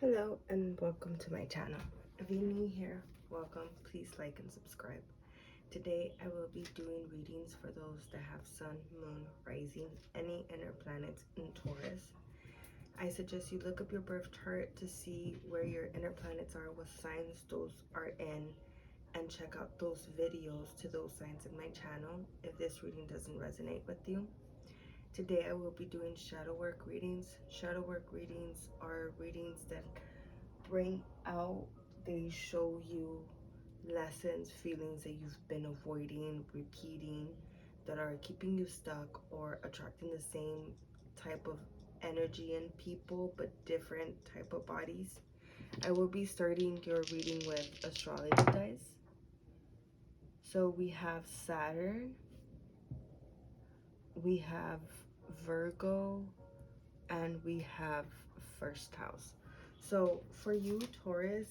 Hello and welcome to my channel. If you're new here, welcome. Please like and subscribe. Today I will be doing readings for those that have sun, moon, rising, any inner planets in Taurus. I suggest you look up your birth chart to see where your inner planets are, what signs those are in, and check out those videos to those signs in my channel if this reading doesn't resonate with you. Today I will be doing shadow work readings. Shadow work readings are readings that bring out, they show you lessons, feelings that you've been avoiding, repeating, that are keeping you stuck or attracting the same type of energy in people but different type of bodies. I will be starting your reading with astrology dice. So we have Saturn, we have Virgo, and we have first house. So for you, Taurus,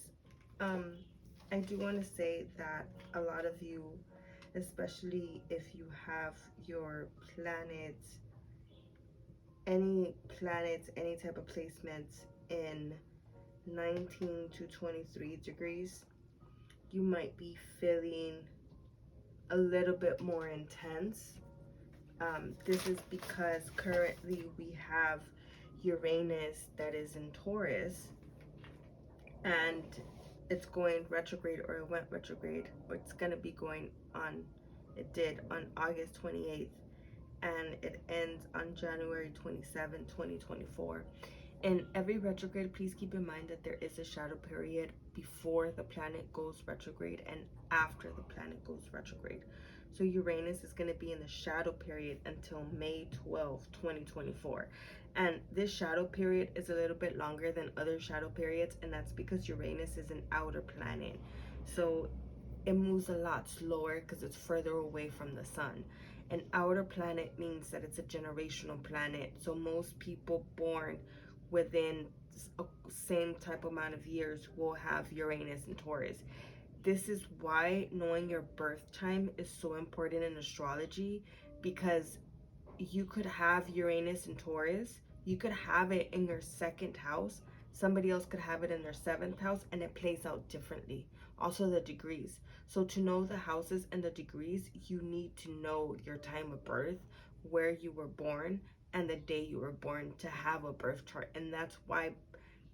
I do want to say that a lot of you, especially if you have your planets, any type of placements in 19 to 23 degrees, you might be feeling a little bit more intense. This is because currently we have Uranus that is in Taurus, and it's going retrograde, or it went retrograde, or it's going to be going on, it did on August 28th, and it ends on January 27, 2024. In every retrograde, please keep in mind that there is a shadow period before the planet goes retrograde and after the planet goes retrograde. So Uranus is going to be in the shadow period until May 12, 2024. And this shadow period is a little bit longer than other shadow periods, and that's because Uranus is an outer planet. So it moves a lot slower because it's further away from the sun. An outer planet means that it's a generational planet. So most people born within a same type amount of years will have Uranus and Taurus. This is why knowing your birth time is so important in astrology, because you could have Uranus and Taurus, you could have it in your second house, somebody else could have it in their seventh house, and it plays out differently. Also the degrees. So to know the houses and the degrees, you need to know your time of birth, where you were born, and the day you were born to have a birth chart. And that's why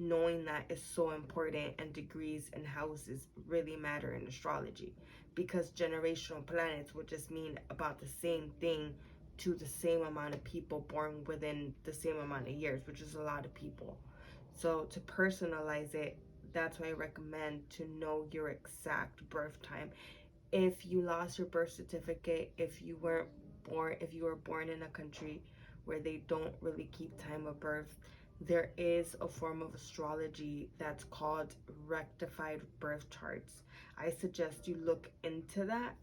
knowing that is so important, and degrees and houses really matter in astrology, because generational planets would just mean about the same thing to the same amount of people born within the same amount of years, which is a lot of people. So to personalize it, that's why I recommend to know your exact birth time. If you lost your birth certificate, if you were born in a country where they don't really keep time of birth, there is a form of astrology that's called rectified birth charts. I suggest you look into that.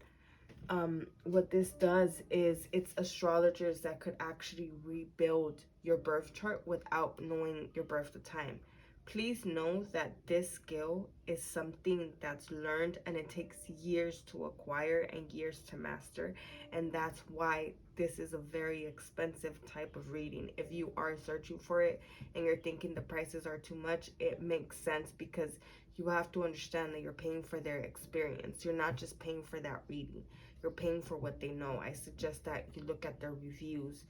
What this does is, it's astrologers that could actually rebuild your birth chart without knowing your birth time. Please know that this skill is something that's learned, and it takes years to acquire and years to master, and that's why this is a very expensive type of reading. If you are searching for it and you're thinking the prices are too much, it makes sense, because you have to understand that you're paying for their experience. You're not just paying for that reading, you're paying for what they know. I suggest that you look at their reviews,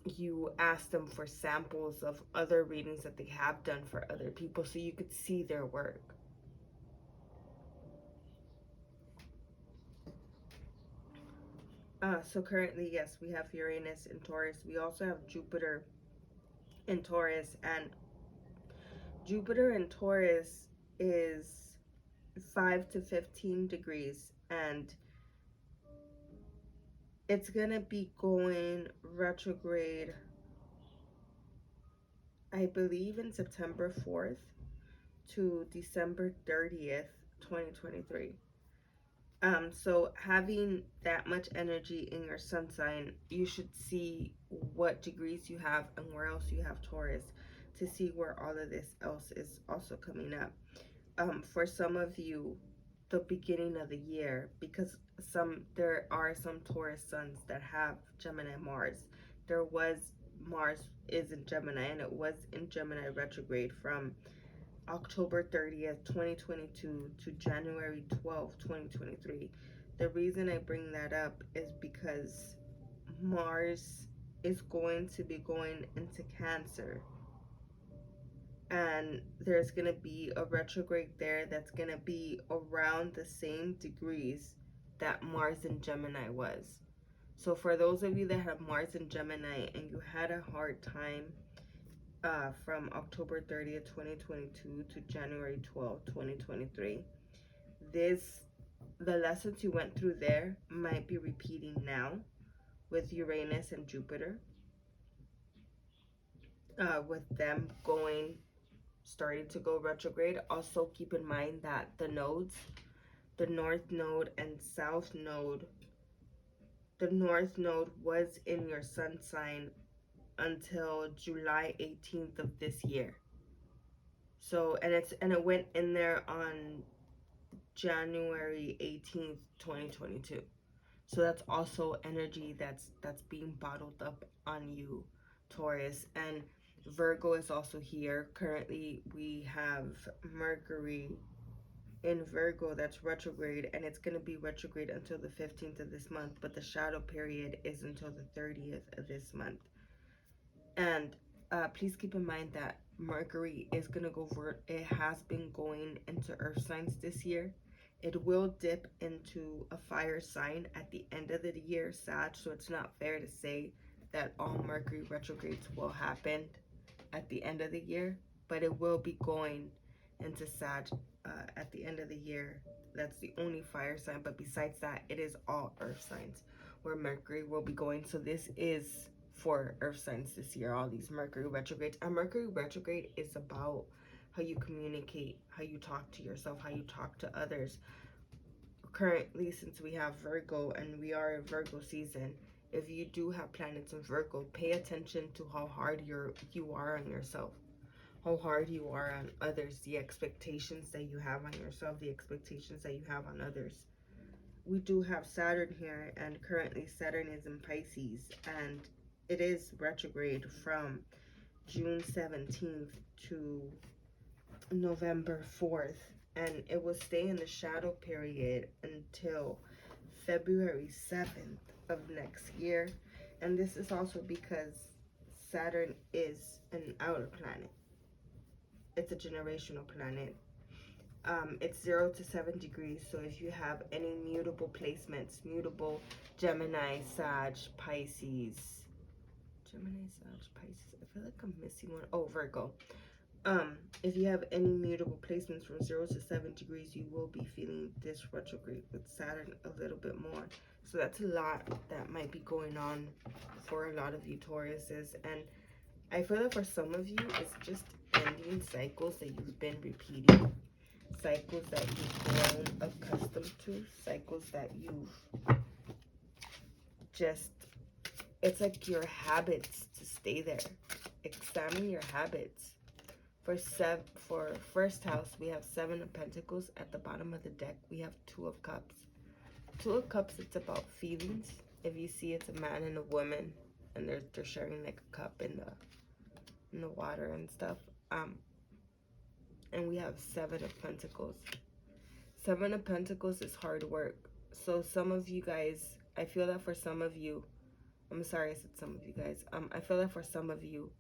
you ask them for samples of other readings that they have done for other people, so you could see their work. So currently, yes, we have Uranus in Taurus. We also have Jupiter in Taurus, and Jupiter in Taurus is 5 to 15 degrees, and it's gonna be going retrograde, I believe, in September 4th to December 30th, 2023. So having that much energy in your sun sign, you should see what degrees you have and where else you have Taurus, to see where all of this else is also coming up. For some of you, the beginning of the year, because there are some Taurus suns that have Gemini Mars. Mars is in Gemini, and it was in Gemini retrograde from October 30th, 2022 to January 12th, 2023. The reason I bring that up is because Mars is going to be going into Cancer, and there's going to be a retrograde there that's going to be around the same degrees that Mars in Gemini was. So for those of you that have Mars in Gemini and you had a hard time from October 30th, 2022 to January 12th, 2023, the lessons you went through there might be repeating now with Uranus and Jupiter, with them starting to go retrograde. Also keep in mind that the nodes, the North Node and South Node, the North Node was in your sun sign until July 18th of this year. So, and it went in there on January 18th, 2022. So that's also energy that's being bottled up on you, Taurus. And Virgo is also here. Currently, we have Mercury in Virgo that's retrograde, and it's going to be retrograde until the 15th of this month, but the shadow period is until the 30th of this month. And please keep in mind that Mercury is going to it has been going into earth signs this year. It will dip into a fire sign at the end of the year, Sag, so it's not fair to say that all Mercury retrogrades will happen at the end of the year, but it will be going into Sag at the end of the year. That's the only fire sign, but besides that, it is all earth signs where Mercury will be going. So this is for earth signs this year, all these Mercury retrogrades. And Mercury retrograde is about how you communicate, how you talk to yourself, how you talk to others. Currently, since we have Virgo and we are in Virgo season, if you do have planets in Virgo, pay attention to how hard you are on yourself, how hard you are on others, the expectations that you have on yourself, the expectations that you have on others. We do have Saturn here, and currently Saturn is in Pisces, and it is retrograde from June 17th to November 4th, and it will stay in the shadow period until February 7th of next year. And this is also because Saturn is an outer planet. It's a generational planet. It's 0 to 7 degrees. So if you have any mutable placements, mutable Gemini, Sag, Pisces, Gemini, Sag, Pisces. I feel like I'm missing one. Oh, Virgo. If you have any mutable placements from 0 to 7 degrees, you will be feeling this retrograde with Saturn a little bit more. So that's a lot that might be going on for a lot of you Tauruses. And I feel that for some of you, it's just ending cycles that you've been repeating, cycles that you've grown accustomed to, cycles that you've just, it's like your habits to stay there. Examine your habits. For first house, we have 7 of Pentacles. At the bottom of the deck, we have 2 of Cups. 2 of Cups, it's about feelings. If you see, it's a man and a woman, and they're sharing like a cup in the water and stuff. And we have 7 of Pentacles. 7 of Pentacles is hard work. So some of you guys, I feel that for some of you, I'm sorry I said some of you guys. I feel that for some of you,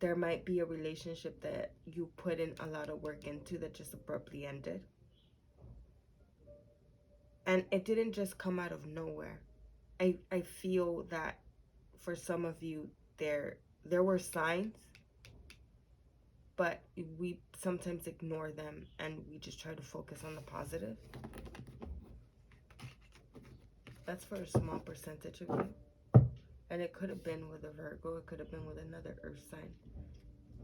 there might be a relationship that you put in a lot of work into that just abruptly ended. And it didn't just come out of nowhere. I feel that for some of you, there were signs, but we sometimes ignore them and we just try to focus on the positive. That's for a small percentage of you. And it could have been with a Virgo. It could have been with another earth sign.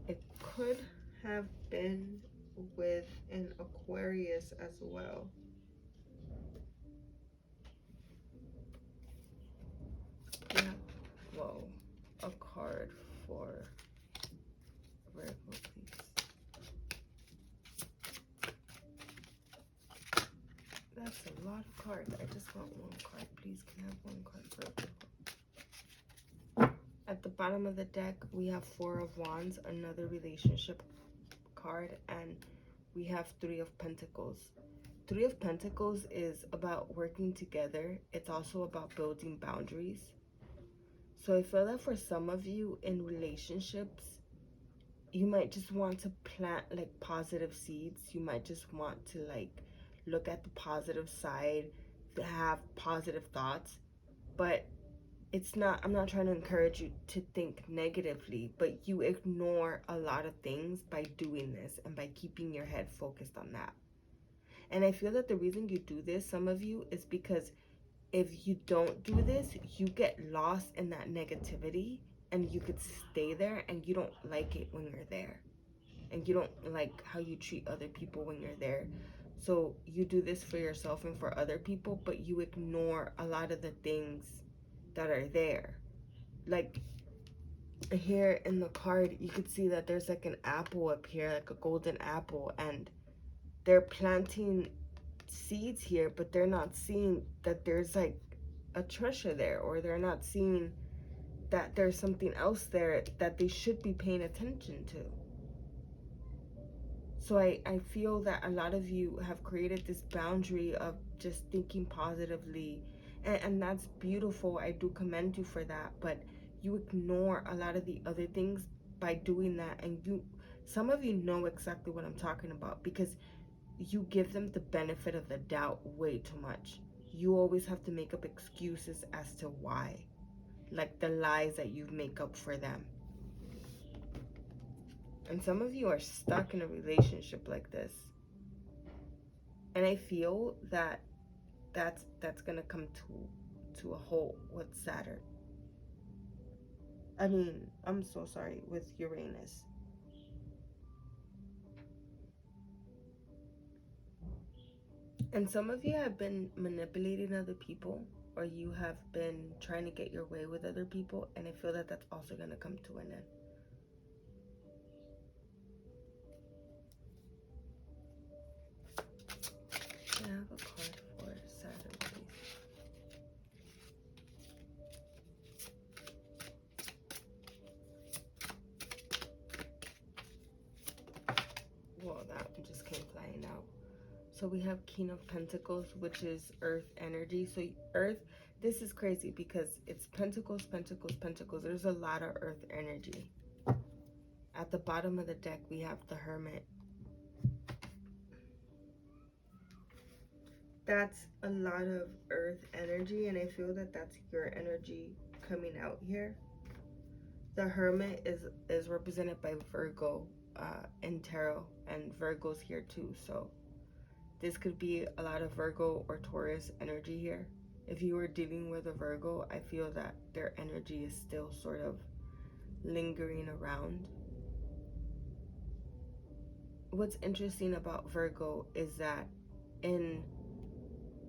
It could have been with an Aquarius as well. Yeah. Whoa. A card for Virgo, please. That's a lot of cards. I just want one card. Please, can I have one card for Virgo? At the bottom of the deck, we have 4 of Wands, another relationship card, and we have Three of Pentacles. Three of Pentacles is about working together. It's also about building boundaries. So I feel that for some of you in relationships, you might just want to plant like positive seeds. You might just want to like look at the positive side, have positive thoughts. But it's not, I'm not trying to encourage you to think negatively, but you ignore a lot of things by doing this and by keeping your head focused on that. And I feel that the reason you do this, some of you, is because if you don't do this, you get lost in that negativity and you could stay there and you don't like it when you're there. And you don't like how you treat other people when you're there. So you do this for yourself and for other people, but you ignore a lot of the things that are there. Like here in the card, you could see that there's like an apple up here, like a golden apple, and they're planting seeds here, but they're not seeing that there's like a treasure there, or they're not seeing that there's something else there that they should be paying attention to. So I feel that a lot of you have created this boundary of just thinking positively, and that's beautiful. I do commend you for that, but you ignore a lot of the other things by doing that. And some of you know exactly what I'm talking about, because you give them the benefit of the doubt way too much. You always have to make up excuses as to why, like the lies that you make up for them. And some of you are stuck in a relationship like this. And I feel that that's gonna come to a halt with Saturn. I mean, I'm so sorry, with Uranus. And some of you have been manipulating other people, or you have been trying to get your way with other people, and I feel that that's also gonna come to an end. I have a card for Saturn, please. Well, that one just came flying out. So we have King of Pentacles, which is Earth energy. So Earth, this is crazy because it's Pentacles, Pentacles, Pentacles. There's a lot of Earth energy. At the bottom of the deck, we have the Hermit. That's a lot of Earth energy, and I feel that that's your energy coming out here. The Hermit is represented by Virgo in tarot, and Virgo's here too. So this could be a lot of Virgo or Taurus energy here. If you were dealing with a Virgo, I feel that their energy is still sort of lingering around. What's interesting about Virgo is that in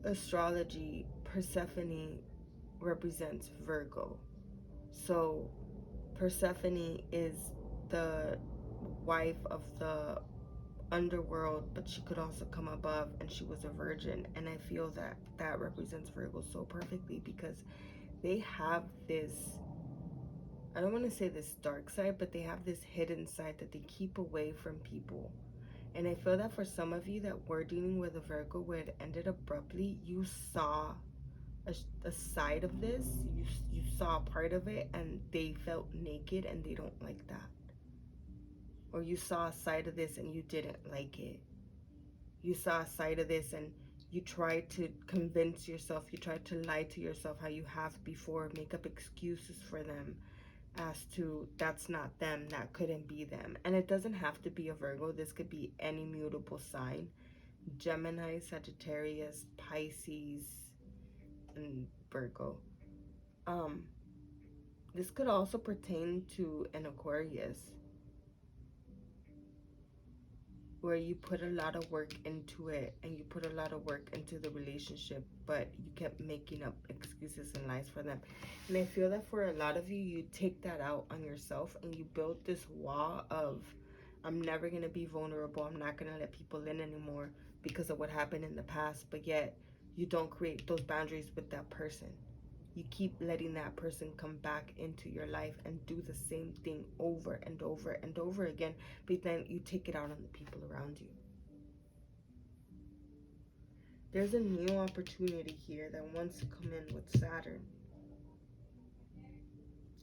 astrology, Persephone represents Virgo. So Persephone is the wife of the underworld, but she could also come above, and she was a virgin. And I feel that that represents Virgo so perfectly, because they have this, I don't want to say this dark side, but they have this hidden side that they keep away from people. And I feel that for some of you that were dealing with a Virgo where it ended abruptly, you saw a side of this, you saw a part of it, and they felt naked and they don't like that. Or you saw a side of this and you didn't like it. You saw a side of this and you tried to convince yourself, you tried to lie to yourself how you have before, make up excuses for them as to that's not them, that couldn't be them. And it doesn't have to be a Virgo. This could be any mutable sign. Gemini, Sagittarius, Pisces, and Virgo. This could also pertain to an Aquarius, where you put a lot of work into it and you put a lot of work into the relationship, but you kept making up excuses and lies for them. And I feel that for a lot of you, you take that out on yourself and you build this wall of, I'm never going to be vulnerable, I'm not going to let people in anymore because of what happened in the past, but yet you don't create those boundaries with that person. You keep letting that person come back into your life and do the same thing over and over and over again, but then you take it out on the people around you. There's a new opportunity here that wants to come in with Saturn.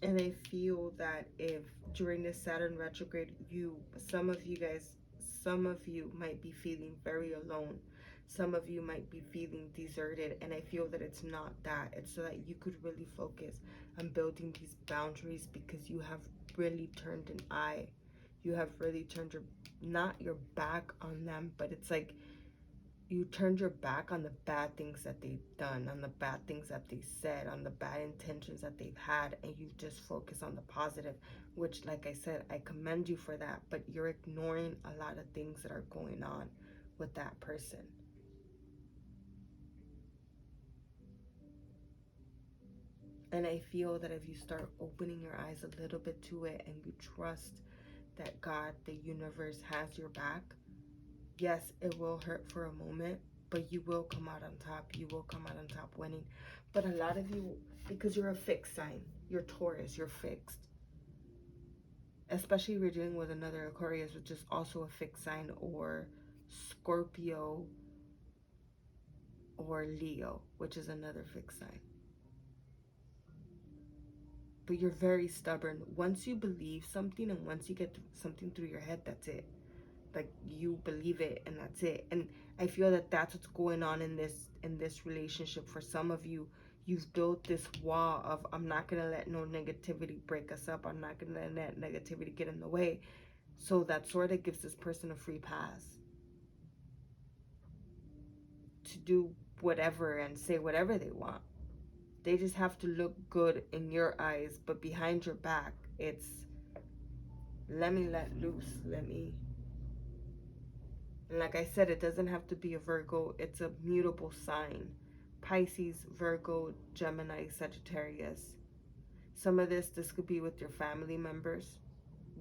And I feel that if during this Saturn retrograde, some of you might be feeling very alone. Some of you might be feeling deserted. And I feel that it's not that. It's so that you could really focus on building these boundaries, because you have really turned an eye. You have really turned not your back on them, but it's like you turned your back on the bad things that they've done, on the bad things that they said, on the bad intentions that they've had, and you just focus on the positive, which, like I said, I commend you for that, but you're ignoring a lot of things that are going on with that person. And I feel that if you start opening your eyes a little bit to it and you trust that God, the universe, has your back, yes, it will hurt for a moment, but you will come out on top. You will come out on top winning. But a lot of you, because you're a fixed sign, you're Taurus, you're fixed. Especially if you're dealing with another Aquarius, which is also a fixed sign, or Scorpio, or Leo, which is another fixed sign. But you're very stubborn. Once you believe something and once you get something through your head, that's it. Like, you believe it and that's it. And I feel that that's what's going on in this relationship. For some of you, you've built this wall of, I'm not gonna let no negativity break us up, I'm not gonna let negativity get in the way. So that sort of gives this person a free pass to do whatever and say whatever they want. They just have to look good in your eyes, but behind your back, it's let me let loose, and like I said, it doesn't have to be a Virgo. It's a mutable sign. Pisces, Virgo, Gemini, Sagittarius. Some of this could be with your family members,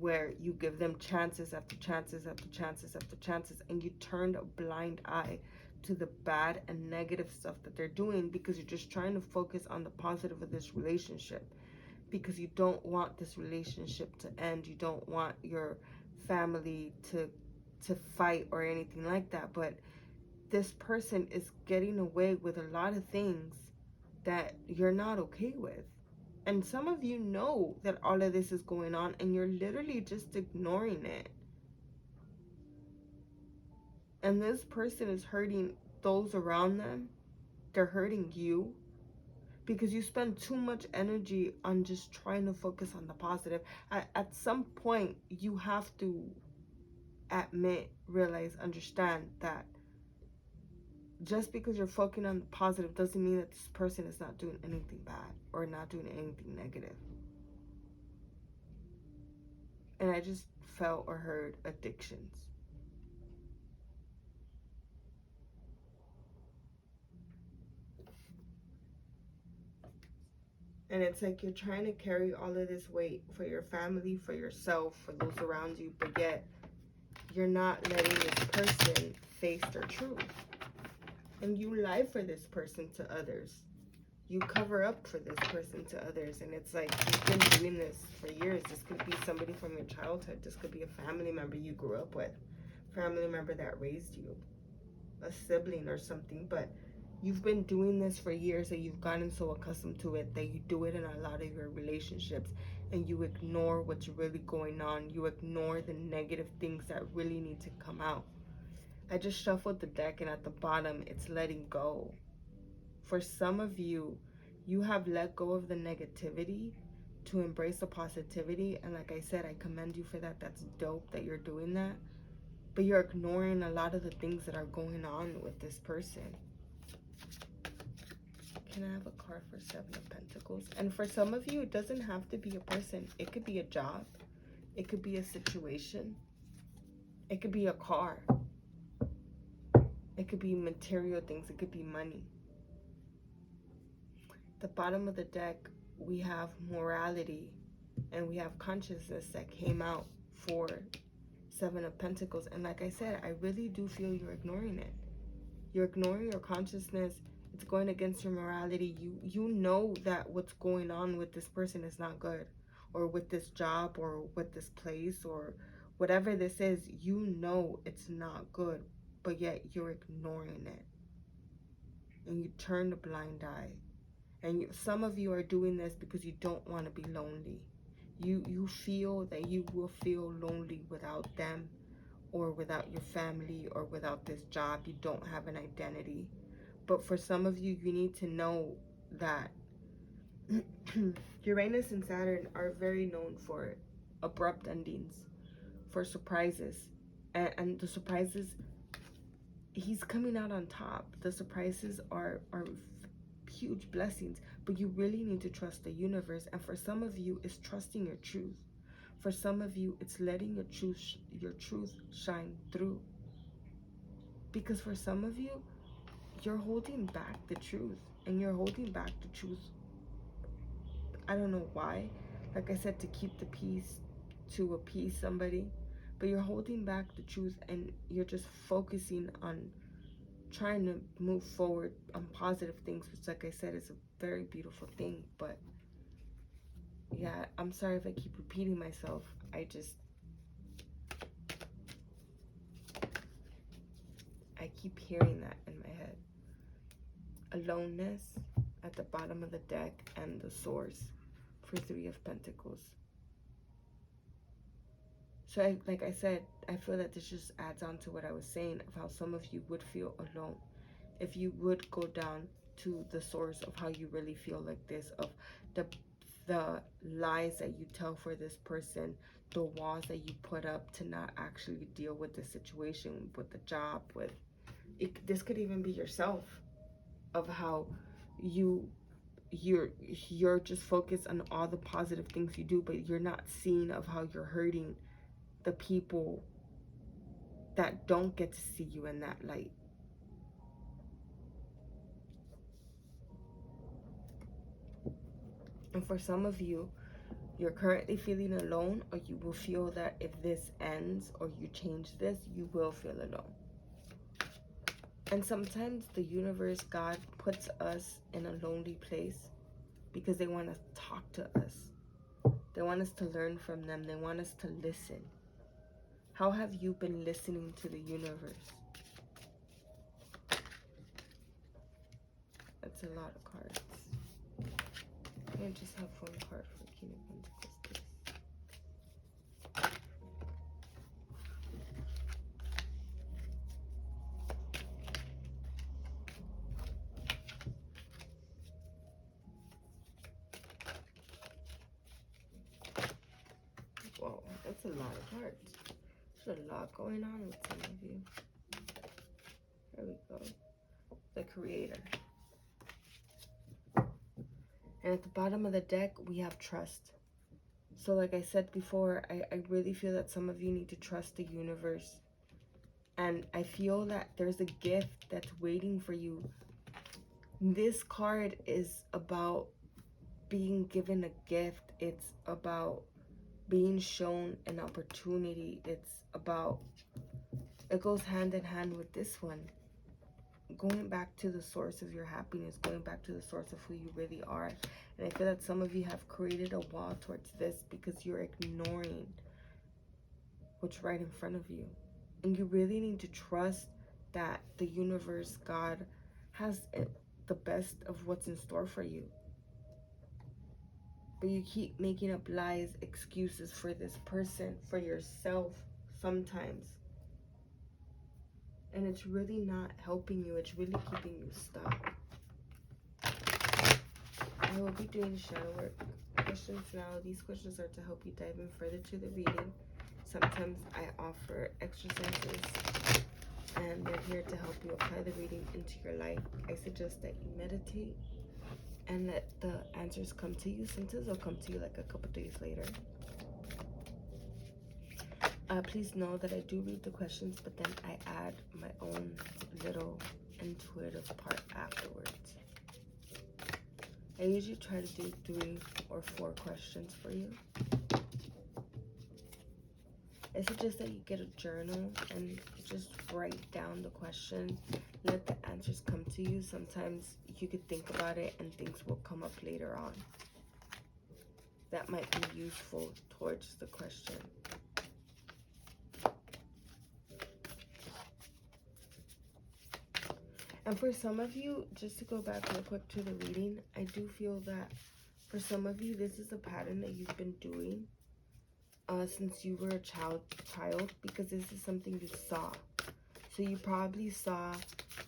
where you give them chances after chances after chances after chances, and you turn a blind eye to the bad and negative stuff that they're doing, because you're just trying to focus on the positive of this relationship, because you don't want this relationship to end. You don't want your family to fight or anything like that. But this person is getting away with a lot of things that you're not okay with. And some of you know that all of this is going on and you're literally just ignoring it. And this person is hurting those around them. They're hurting you because you spend too much energy on just trying to focus on the positive. At some point, you have to admit, realize, understand that just because you're focusing on the positive doesn't mean that this person is not doing anything bad or not doing anything negative. And I just felt or heard addictions. And it's like you're trying to carry all of this weight for your family, for yourself, for those around you, but yet you're not letting this person face their truth. And you lie for this person to others. You cover up for this person to others. And it's like you've been doing this for years. This could be somebody from your childhood. This could be a family member you grew up with, family member that raised you, a sibling or something. But you've been doing this for years, and you've gotten so accustomed to it that you do it in a lot of your relationships, and you ignore what's really going on. You ignore the negative things that really need to come out. I just shuffled the deck, and at the bottom, it's letting go. For some of you, you have let go of the negativity to embrace the positivity. And like I said, I commend you for that. That's dope that you're doing that. But you're ignoring a lot of the things that are going on with this person. Can I have a card for Seven of Pentacles? And for some of you, it doesn't have to be a person. It could be a job. It could be a situation. It could be a car. It could be material things. It could be money. The bottom of the deck, we have morality and we have consciousness that came out for Seven of Pentacles. And like I said, I really do feel you're ignoring it. You're ignoring your consciousness It's going against your morality. You know that what's going on with this person is not good, or with this job, or with this place, or whatever this is. You know it's not good, but yet you're ignoring it, and you turn a blind eye. And some of you are doing this because you don't want to be lonely. You feel that you will feel lonely without them, or without your family, or without this job. You don't have an identity. But for some of you, you need to know that Uranus and Saturn are very known for abrupt endings, for surprises. And the surprises, he's coming out on top. The surprises are huge blessings, but you really need to trust the universe. And for some of you, it's trusting your truth. For some of you, it's letting your truth shine through. Because for some of you, you're holding back the truth, and you're holding back the truth. I don't know why. Like I said, to keep the peace, to appease somebody, but you're holding back the truth, and you're just focusing on trying to move forward on positive things, which, like I said, is a very beautiful thing. But yeah, I'm sorry if I keep repeating myself. I keep hearing that in my head. Aloneness at the bottom of the deck, and the Source for 3 of Pentacles. So like I said, I feel that this just adds on to what I was saying of how some of you would feel alone if you would go down to the source of how you really feel, like this, of the lies that you tell for this person, the walls that you put up to not actually deal with the situation, with the job, with it. This could even be yourself, of how you're just focused on all the positive things you do, but you're not seeing of how you're hurting the people that don't get to see you in that light. And for some of you, you're currently feeling alone, or you will feel that if this ends or you change this, you will feel alone. And sometimes the universe, God, puts us in a lonely place because they want to talk to us. They want us to learn from them. They want us to listen. How have you been listening to the universe? That's a lot of cards. I just have one card for King of Pentacles, please. Whoa, that's a lot of cards. There's a lot going on with some of you. There we go. The Creator. And at the bottom of the deck, we have trust. So like I said before, I really feel that some of you need to trust the universe. And I feel that there's a gift that's waiting for you. This card is about being given a gift. It's about being shown an opportunity. It's about, it goes hand in hand with this one. Going back to the source of your happiness, going back to the source of who you really are. And I feel that some of you have created a wall towards this because you're ignoring what's right in front of you. And you really need to trust that the universe, God, has the best of what's in store for you. But you keep making up lies, excuses for this person, for yourself sometimes. And it's really not helping you. It's really keeping you stuck. I will be doing shadow work questions now. These questions are to help you dive in further to the reading. Sometimes I offer exercises, and they're here to help you apply the reading into your life. I suggest that you meditate and let the answers come to you. Sometimes they'll come to you like a couple days later. Please know that I do read the questions, but then I add my own little intuitive part afterwards. I usually try to do 3 or 4 questions for you. I suggest that you get a journal and just write down the question. Let the answers come to you. Sometimes you could think about it and things will come up later on. That might be useful towards the question. And for some of you, just to go back real quick to the reading, I do feel that for some of you, this is a pattern that you've been doing since you were a child, because this is something you saw. So you probably saw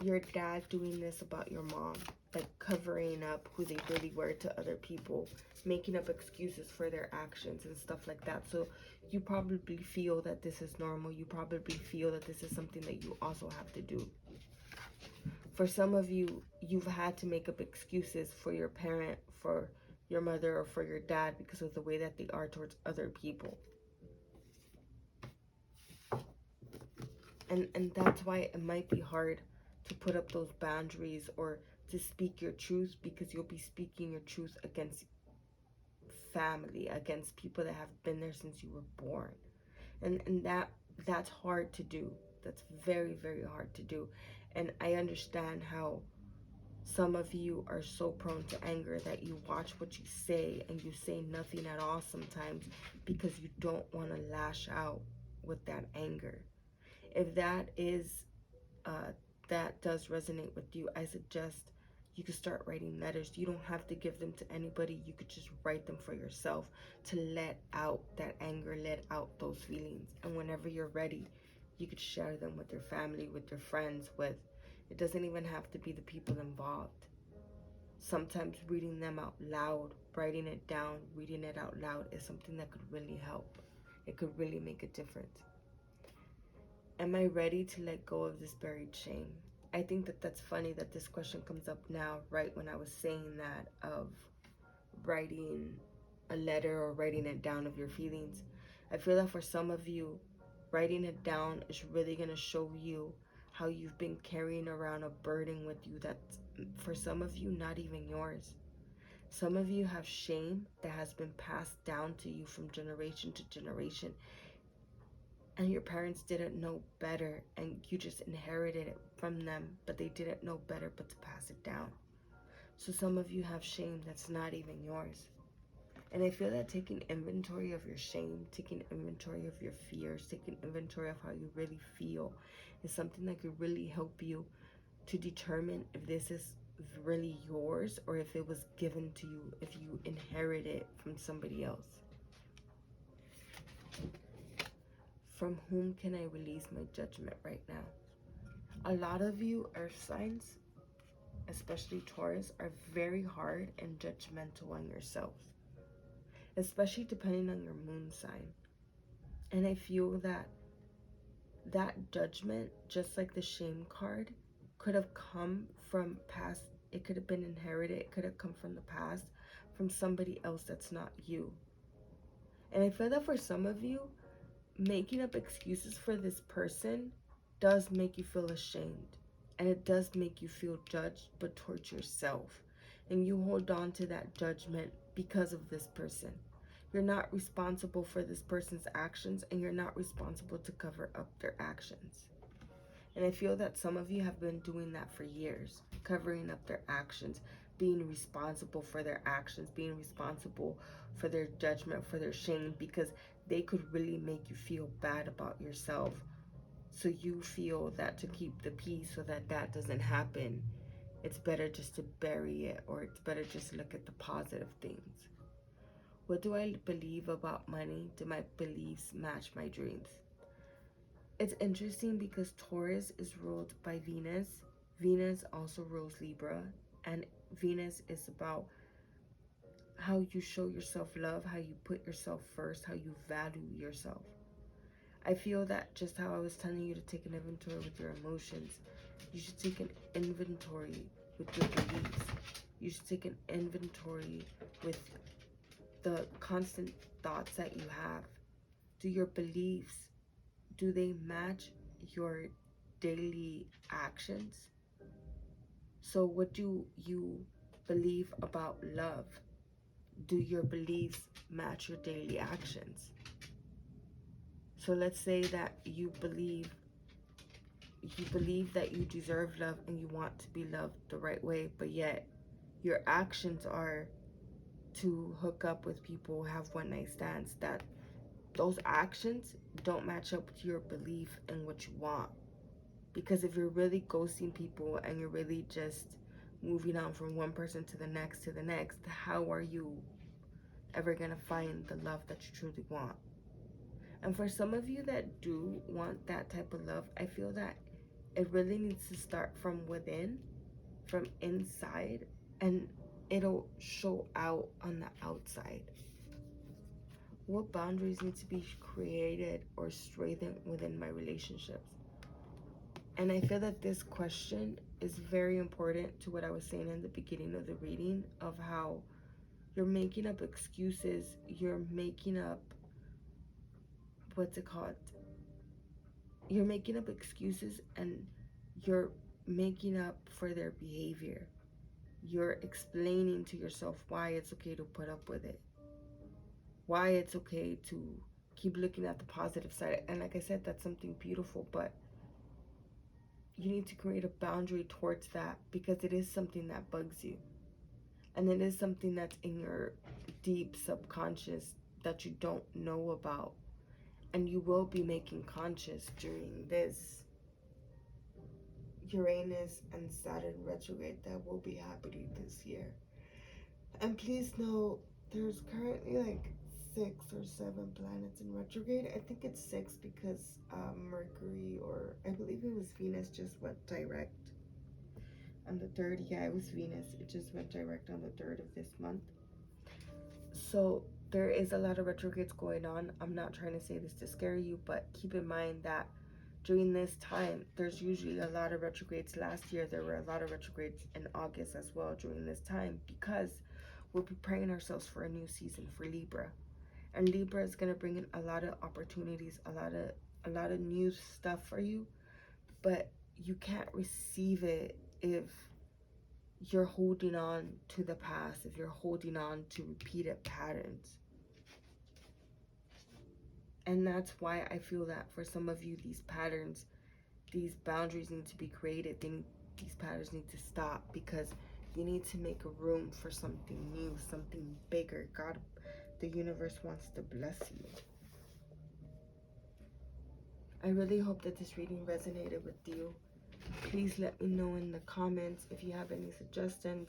your dad doing this about your mom, like covering up who they really were to other people, making up excuses for their actions and stuff like that. So you probably feel that this is normal. You probably feel that this is something that you also have to do. For some of you, you've had to make up excuses for your parent, for your mother, or for your dad because of the way that they are towards other people. And that's why it might be hard to put up those boundaries or to speak your truth, because you'll be speaking your truth against family, against people that have been there since you were born. And that's hard to do. That's very, very hard to do. And I understand how some of you are so prone to anger that you watch what you say and you say nothing at all sometimes because you don't want to lash out with that anger. If that is that does resonate with you, I suggest you could start writing letters. You don't have to give them to anybody. You could just write them for yourself to let out that anger, let out those feelings. And whenever you're ready, you could share them with your family, with your friends, with, it doesn't even have to be the people involved. Sometimes reading them out loud, writing it down, reading it out loud is something that could really help. It could really make a difference. Am I ready to let go of this buried shame? I think that that's funny that this question comes up now, right when I was saying that, of writing a letter or writing it down of your feelings. I feel that for some of you, writing it down is really going to show you how you've been carrying around a burden with you that's, for some of you, not even yours. Some of you have shame that has been passed down to you from generation to generation, and your parents didn't know better and you just inherited it from them, but they didn't know better but to pass it down. So some of you have shame that's not even yours. And I feel that taking inventory of your shame, taking inventory of your fears, taking inventory of how you really feel is something that could really help you to determine if this is really yours or if it was given to you, if you inherit it from somebody else. From whom can I release my judgment right now? A lot of you earth signs, especially Taurus, are very hard and judgmental on yourself, especially depending on your moon sign. And I feel that that judgment, just like the shame card, could have come from past, it could have been inherited, it could have come from the past, from somebody else that's not you. And I feel that for some of you, making up excuses for this person does make you feel ashamed, and it does make you feel judged, but towards yourself, and you hold on to that judgment because of this person. You're not responsible for this person's actions, and you're not responsible to cover up their actions. And I feel that some of you have been doing that for years, covering up their actions, being responsible for their actions, being responsible for their judgment, for their shame, because they could really make you feel bad about yourself. So you feel that to keep the peace so that that doesn't happen, it's better just to bury it, or it's better just to look at the positive things. What do I believe about money? Do my beliefs match my dreams? It's interesting because Taurus is ruled by Venus. Venus also rules Libra, and Venus is about how you show yourself love, how you put yourself first, how you value yourself. I feel that just how I was telling you to take an inventory with your emotions, you should take an inventory with your beliefs. You should take an inventory with the constant thoughts that you have. Do your beliefs, do they match your daily actions? So what do you believe about love? Do your beliefs match your daily actions? So let's say that you believe that you deserve love and you want to be loved the right way, but yet your actions are to hook up with people, have one night stands, that those actions don't match up with your belief in what you want. Because if you're really ghosting people and you're really just moving on from one person to the next, how are you ever gonna find the love that you truly want? And for some of you that do want that type of love, I feel that it really needs to start from within, from inside, and it'll show out on the outside. What boundaries need to be created or strengthened within my relationships? And I feel that this question is very important to what I was saying in the beginning of the reading, of how you're making up excuses, you're making up, you're making up excuses, and you're making up for their behavior. You're explaining to yourself why it's okay to put up with it, why it's okay to keep looking at the positive side. And like I said, that's something beautiful, but you need to create a boundary towards that, because it is something that bugs you. And it is something that's in your deep subconscious that you don't know about. And you will be making conscious during this Uranus and Saturn retrograde that will be happening this year. And please know, there's currently like 6 or 7 planets in retrograde. I think it's 6 because Mercury, or I believe it was Venus, just went direct on the 3rd. Yeah, it was Venus. It just went direct on the 3rd of this month. So there is a lot of retrogrades going on. I'm not trying to say this to scare you, but keep in mind that during this time, there's usually a lot of retrogrades. Last year, there were a lot of retrogrades in August as well during this time, because we're preparing ourselves for a new season for Libra. And Libra is going to bring in a lot of opportunities, a lot of new stuff for you, but you can't receive it if you're holding on to the past, if you're holding on to repeated patterns. And that's why I feel that for some of you, these patterns, these boundaries need to be created. These patterns need to stop, because you need to make a room for something new, something bigger. God, the universe wants to bless you. I really hope that this reading resonated with you. Please let me know in the comments if you have any suggestions.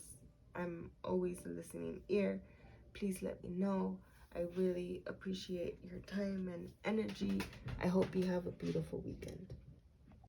I'm always a listening ear. Please let me know. I really appreciate your time and energy. I hope you have a beautiful weekend.